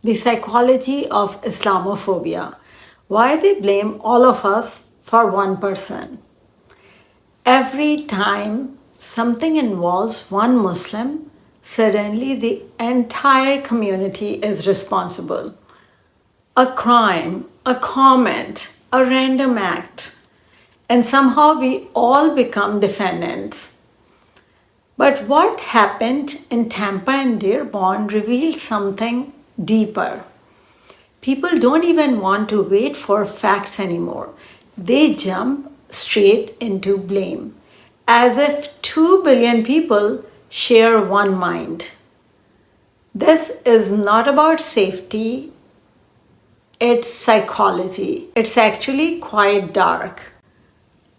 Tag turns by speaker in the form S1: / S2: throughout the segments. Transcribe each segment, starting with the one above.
S1: The psychology of Islamophobia. Why they blame all of us for one person. Every time something involves one Muslim, suddenly the entire community is responsible. A crime, a comment, a random act, and somehow we all become defendants. But what happened in Tampa and Dearborn reveals something deeper. People don't even want to wait for facts anymore. They jump straight into blame, as if 2 billion people share one mind. This is not about safety, it's psychology. It's actually quite dark.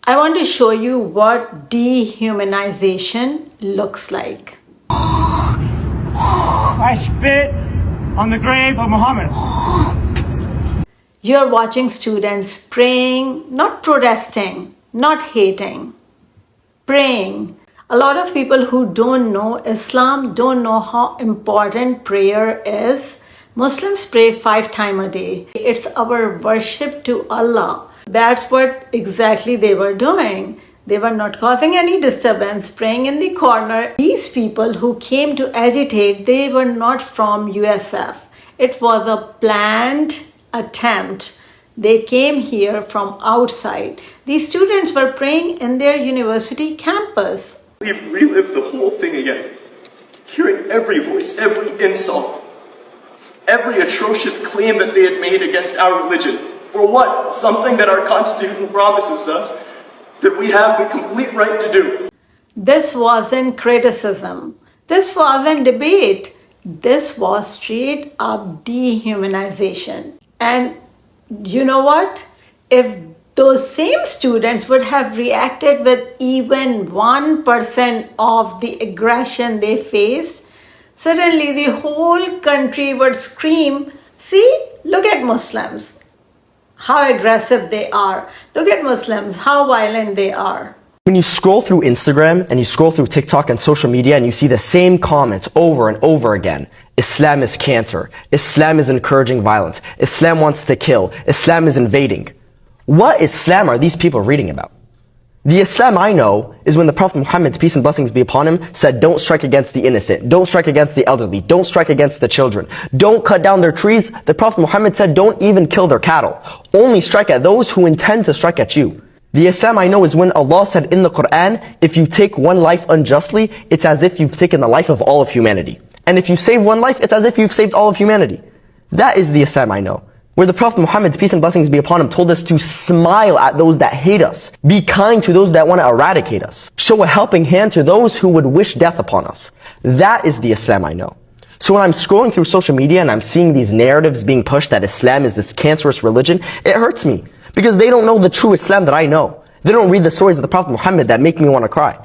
S1: I want to show you what dehumanization looks like.
S2: I spit on the grave of Muhammad.
S1: You're watching students praying, not protesting, not hating, praying. A lot of people who don't know Islam don't know how important prayer is. Muslims pray 5 times a day. It's our worship to Allah. That's what exactly they were doing. They were not causing any disturbance, praying in the corner. These people who came to agitate, they were not from USF. It was a planned attempt. They came here from outside. These students were praying in their university campus.
S3: We've relived the whole thing again. Hearing every voice, every insult, every atrocious claim that they had made against our religion. For what? Something that our Constitution promises us that we have the complete right to do.
S1: This wasn't criticism. This wasn't debate. This was straight up dehumanization. And you know what? If those same students would have reacted with even 1% of the aggression they faced, suddenly the whole country would scream, see, look at Muslims, how aggressive they are. Look at Muslims, how violent they are.
S4: When you scroll through Instagram and you scroll through TikTok and social media and you see the same comments over and over again, Islam is cancer, Islam is encouraging violence, Islam wants to kill, Islam is invading. What Islam are these people reading about? The Islam I know is when the Prophet Muhammad, peace and blessings be upon him, said, don't strike against the innocent, don't strike against the elderly, don't strike against the children, don't cut down their trees. The Prophet Muhammad said, don't even kill their cattle. Only strike at those who intend to strike at you. The Islam I know is when Allah said in the Quran, if you take one life unjustly, it's as if you've taken the life of all of humanity. And if you save one life, it's as if you've saved all of humanity. That is the Islam I know. Where the Prophet Muhammad, peace and blessings be upon him, told us to smile at those that hate us. Be kind to those that want to eradicate us. Show a helping hand to those who would wish death upon us. That is the Islam I know. So when I'm scrolling through social media and I'm seeing these narratives being pushed that Islam is this cancerous religion, it hurts me. Because they don't know the true Islam that I know. They don't read the stories of the Prophet Muhammad that make me want to cry.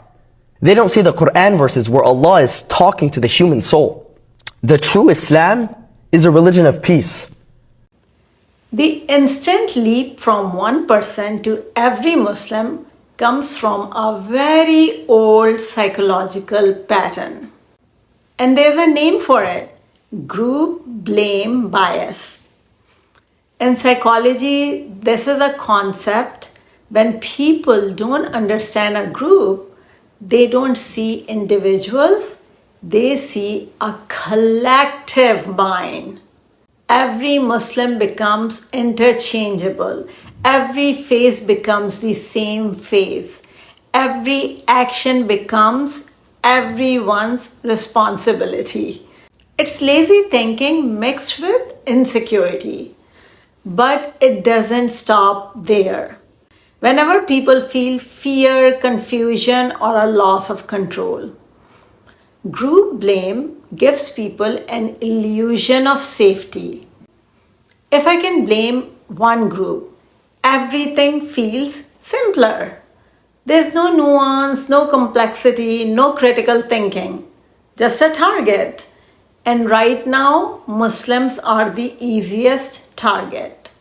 S4: They don't see the Quran verses where Allah is talking to the human soul. The true Islam is a religion of peace.
S1: The instant leap from 1% to every Muslim comes from a very old psychological pattern. And there's a name for it: group blame bias. In psychology, this is a concept when people don't understand a group, they don't see individuals, they see a collective mind. Every Muslim becomes interchangeable. Every face becomes the same face. Every action becomes everyone's responsibility. It's lazy thinking mixed with insecurity. But it doesn't stop there. Whenever people feel fear, confusion, or a loss of control, group blame gives people an illusion of safety. If I can blame one group, everything feels simpler. There's no nuance, no complexity, no critical thinking, just a target. And right now, Muslims are the easiest target.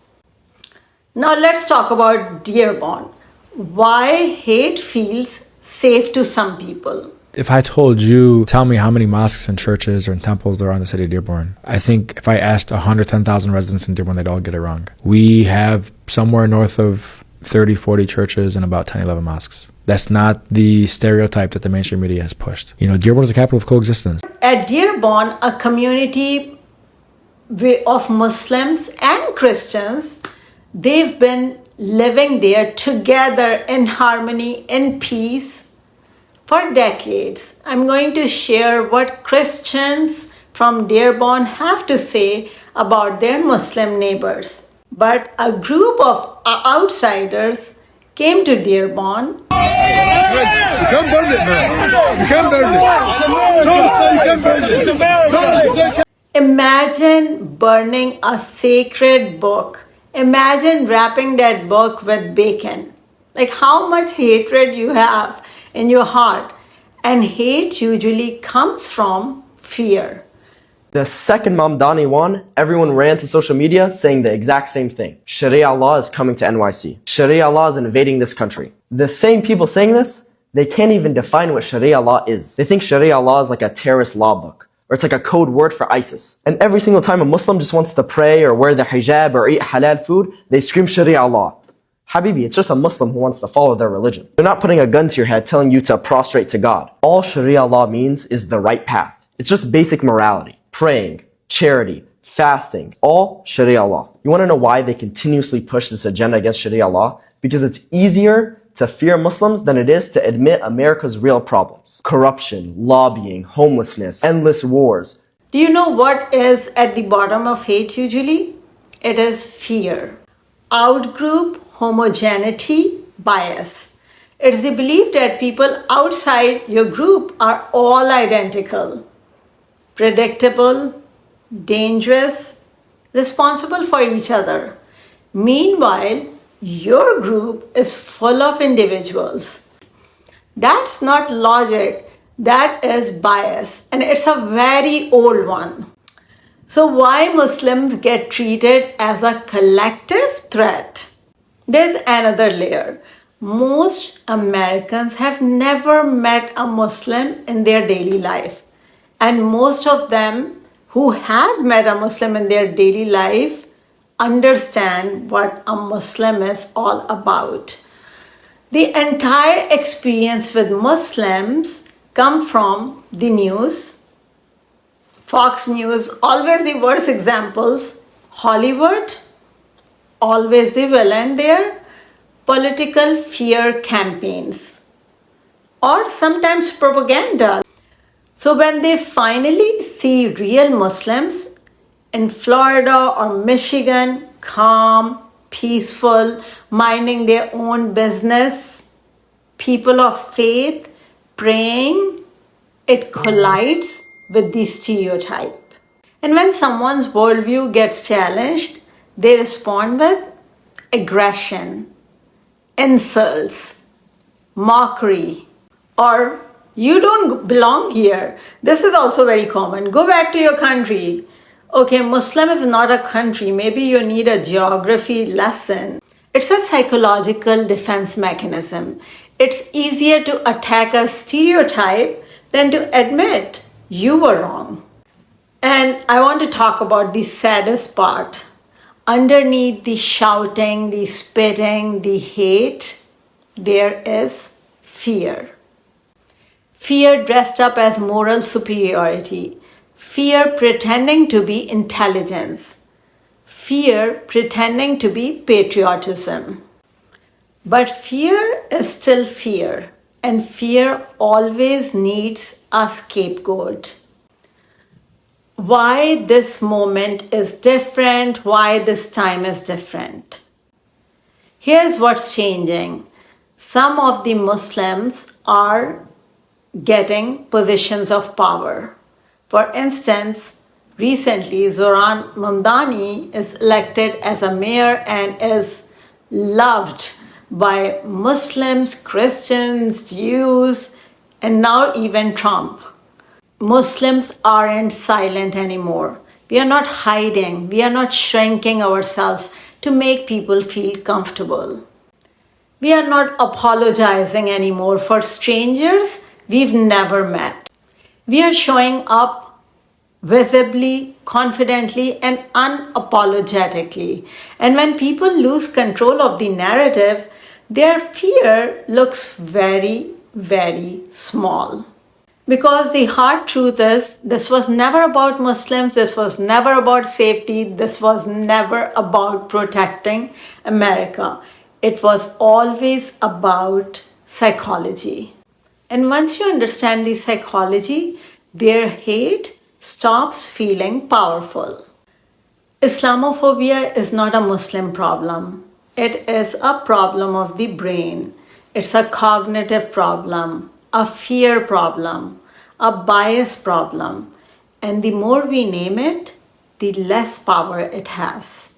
S1: Now let's talk about Dearborn. Why hate feels safe to some people.
S5: If I told you, tell me how many mosques and churches or temples there are in the city of Dearborn, I think if I asked 110,000 residents in Dearborn, they'd all get it wrong. We have somewhere north of 30, 40 churches and about 10, 11 mosques. That's not the stereotype that the mainstream media has pushed. You know, Dearborn is the capital of coexistence.
S1: At Dearborn, a community of Muslims and Christians, they've been living there together in harmony, in peace for decades. I'm going to share what Christians from Dearborn have to say about their Muslim neighbors. But a group of outsiders came to Dearborn. Imagine burning a sacred book. Imagine wrapping that book with bacon. Like how much hatred you have in your heart. And hate usually comes from fear.
S4: The second Mamdani won, everyone ran to social media saying the exact same thing. Sharia law is coming to NYC. Sharia law is invading this country. The same people saying this, they can't even define what Sharia law is. They think Sharia law is like a terrorist law book, or it's like a code word for ISIS. And every single time a Muslim just wants to pray or wear the hijab or eat halal food, they scream Sharia law. Habibi, it's just a Muslim who wants to follow their religion. They're not putting a gun to your head telling you to prostrate to God. All Sharia law means is the right path. It's just basic morality. Praying, charity, fasting, all Sharia law. You want to know why they continuously push this agenda against Sharia law? Because it's easier to fear Muslims than it is to admit America's real problems. Corruption, lobbying, homelessness, endless wars.
S1: Do you know what is at the bottom of hate usually? It is fear. Outgroup homogeneity bias. It's the belief that people outside your group are all identical, predictable, dangerous, responsible for each other. Meanwhile, your group is full of individuals. That's not logic, that is bias, and it's a very old one. So why Muslims get treated as a collective threat? There's another layer. Most Americans have never met a Muslim in their daily life. And most of them who have met a Muslim in their daily life understand what a Muslim is all about. The entire experience with Muslims come from the news, Fox News, always the worst examples, Hollywood, always the villain there, political fear campaigns, or sometimes propaganda. So when they finally see real Muslims in Florida or Michigan, calm, peaceful, minding their own business, people of faith, praying, it collides with the stereotype. And when someone's worldview gets challenged, they respond with aggression, insults, mockery, or you don't belong here. This is also very common. Go back to your country. Okay, Muslim is not a country. Maybe you need a geography lesson. It's a psychological defense mechanism. It's easier to attack a stereotype than to admit you were wrong. And I want to talk about the saddest part. Underneath the shouting, the spitting, the hate, there is fear. Fear dressed up as moral superiority. Fear pretending to be intelligence. Fear pretending to be patriotism. But fear is still fear, and fear always needs a scapegoat. Why this moment is different, why this time is different. Here's what's changing. Some of the Muslims are getting positions of power. For instance, recently Zoran Mamdani is elected as a mayor and is loved by Muslims, Christians, Jews, and now even Trump. Muslims aren't silent anymore. We are not hiding. We are not shrinking ourselves to make people feel comfortable. We are not apologizing anymore for strangers. we've never met. We are showing up visibly, confidently, and unapologetically. And when people lose control of the narrative, their fear looks very, very small. Because the hard truth is, this was never about Muslims, this was never about safety, this was never about protecting America. It was always about psychology. And once you understand the psychology, their hate stops feeling powerful. Islamophobia is not a Muslim problem. It is a problem of the brain. It's a cognitive problem, a fear problem, a bias problem. And the more we name it, the less power it has.